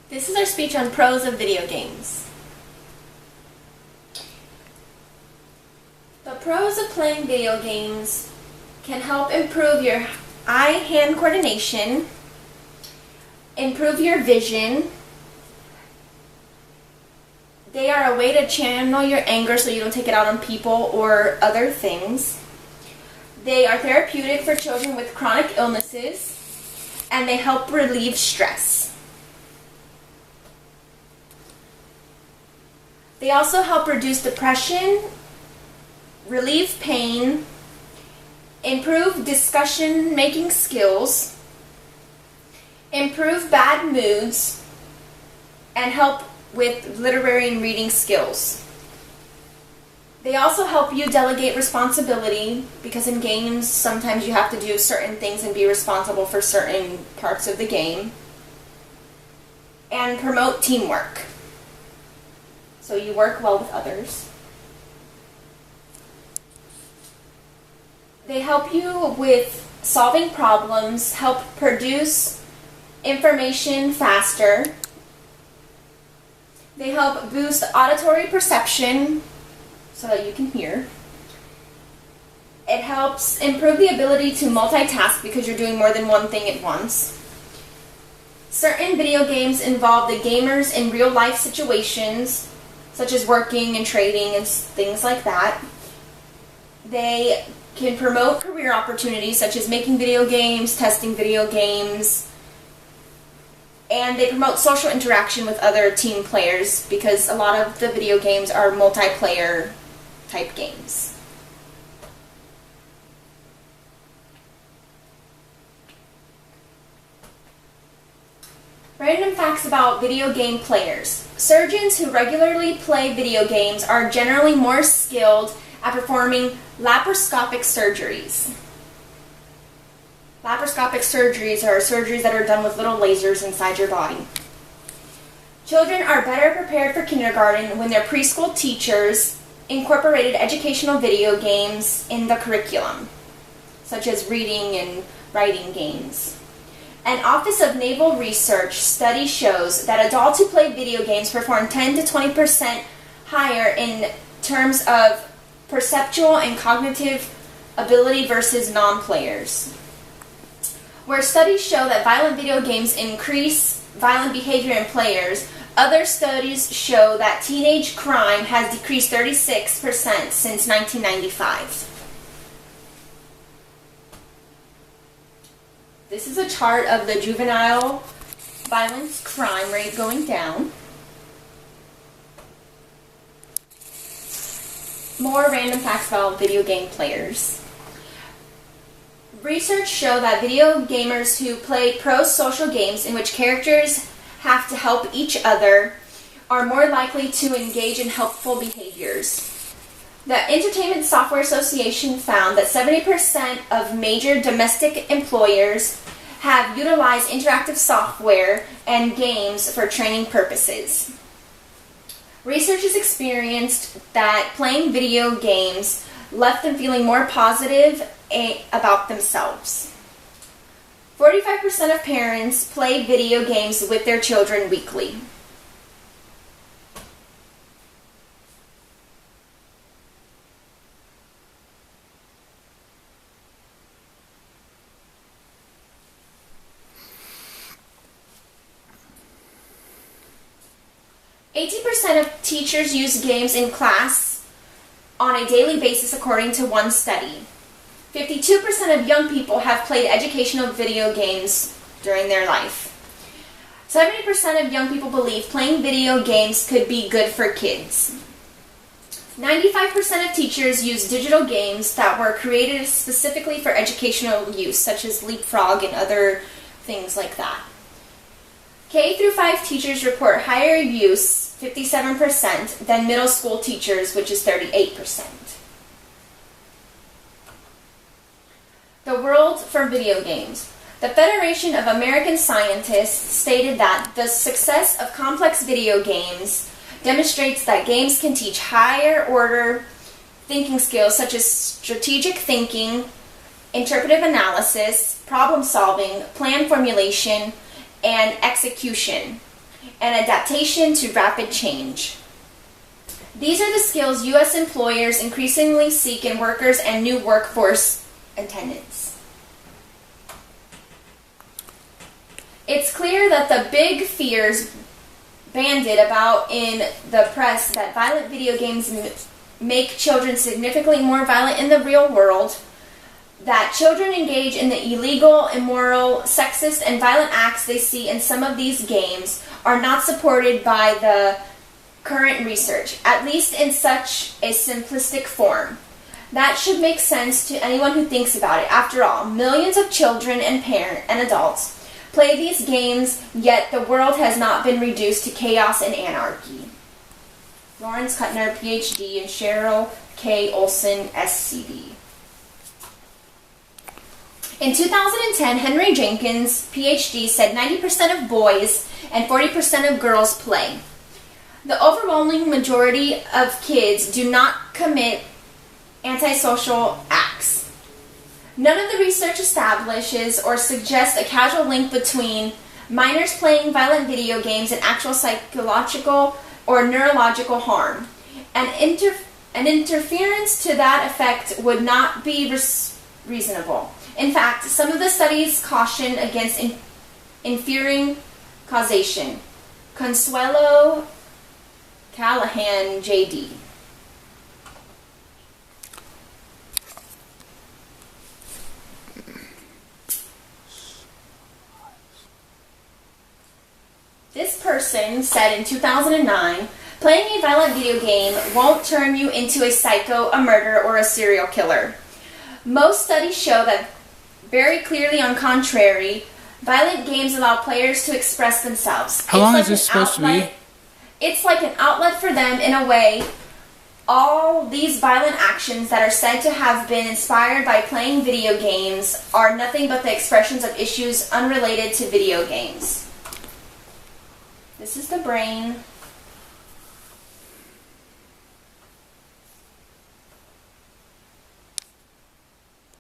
This is our speech on pros of video games. The pros of playing video games can help improve your eye-hand coordination, improve your vision. They are a way to channel your anger so you don't take it out on people or other things. They are therapeutic for children with chronic illnesses, and they help relieve stress. They also help reduce depression, relieve pain, improve discussion-making skills, improve bad moods, and help with literary and reading skills. They also help you delegate responsibility, because in games sometimes you have to do certain things and be responsible for certain parts of the game. And promote teamwork, so you work well with others. They help you with solving problems, help produce information faster. They help boost auditory perception so that you can hear. It helps improve the ability to multitask because you're doing more than one thing at once. Certain video games involve the gamers in real-life situations, such as working and trading and things like that. They can promote career opportunities, such as making video games, testing video games, and they promote social interaction with other team players, because a lot of the video games are multiplayer type games. Random facts about video game players. Surgeons who regularly play video games are generally more skilled at performing laparoscopic surgeries. Laparoscopic surgeries are surgeries that are done with little lasers inside your body. Children are better prepared for kindergarten when their preschool teachers incorporated educational video games in the curriculum, such as reading and writing games. An Office of Naval Research study shows that adults who play video games perform 10 to 20% higher in terms of perceptual and cognitive ability versus non-players. Where studies show that violent video games increase violent behavior in players, other studies show that teenage crime has decreased 36% since 1995. This is a chart of the juvenile violence crime rate going down. More random facts about video game players. Research show that video gamers who play pro-social games in which characters have to help each other are more likely to engage in helpful behaviors. The Entertainment Software Association found that 70% of major domestic employers have utilized interactive software and games for training purposes. Researchers experienced that playing video games left them feeling more positive about themselves. 45% of parents play video games with their children weekly. %of teachers use games in class on a daily basis, according to one study. 52% of young people have played educational video games during their life. 70% of young people believe playing video games could be good for kids. 95% of teachers use digital games that were created specifically for educational use, such as Leapfrog and other things like that. K through 5 teachers report higher use, 57%, than middle school teachers, which is 38%. The world for video games. The Federation of American Scientists stated that the success of complex video games demonstrates that games can teach higher order thinking skills such as strategic thinking, interpretive analysis, problem solving, plan formulation, and execution. and adaptation to rapid change. These are the skills U.S. employers increasingly seek in workers and new workforce attendants. It's clear that the big fears bandied about in the press that violent video games make children significantly more violent in the real world, that children engage in the illegal, immoral, sexist, and violent acts they see in some of these games are not supported by the current research, at least in such a simplistic form. That should make sense to anyone who thinks about it. After all, millions of children and parents and adults play these games, yet the world has not been reduced to chaos and anarchy. Lawrence Kuttner, PhD, and Cheryl K. Olson, SCB. In 2010, Henry Jenkins, PhD, said 90% of boys and 40% of girls play. The overwhelming majority of kids do not commit antisocial acts. None of the research establishes or suggests a causal link between minors playing violent video games and actual psychological or neurological harm. An interference to that effect would not be reasonable. In fact, some of the studies caution against inferring causation. Consuelo Callahan, J.D. This person said in 2009, playing a violent video game won't turn you into a psycho, a murderer, or a serial killer. Most studies show that very clearly, on contrary, violent games allow players to express themselves. How long is this supposed to be? It's like an outlet for them in a way. All these violent actions that are said to have been inspired by playing video games are nothing but the expressions of issues unrelated to video games. This is the brain.